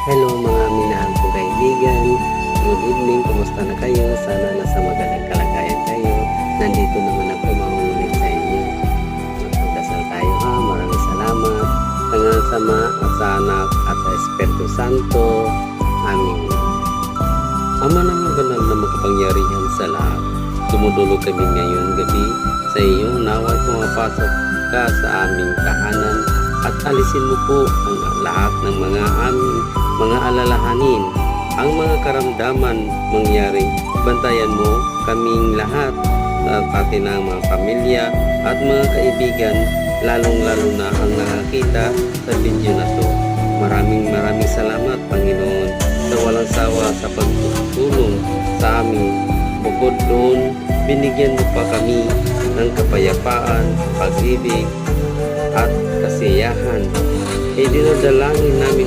Hello mga minahal kong kaibigan. Good evening, kumusta na kayo? Sana nasa magandang kalagayan kayo. Nandito naman ako mangungulit sa inyo. Magdasal tayo ha. Maraming salamat. Sa ngalan sa Ama at sa Anak at sa Espiritu Santo. Amen. Ama naman banal na makapangyarihan sa lahat. Dumudulog kami ngayon gabi sa iyo. Naway pumapasok ka sa aming tahanan at alisin mo po ang lahat ng mga aming mga alalahanin, ang mga karamdaman mangyari. Bantayan mo kaming lahat sa pati ng mga pamilya at mga kaibigan, lalong-lalo na ang nakakita sa video na to. Maraming salamat Panginoon sa walang sawa sa pagtulong sa amin. Bukod doon, binigyan mo pa kami ng kapayapaan, pag-ibig at kasiyahan. Dinadalangin namin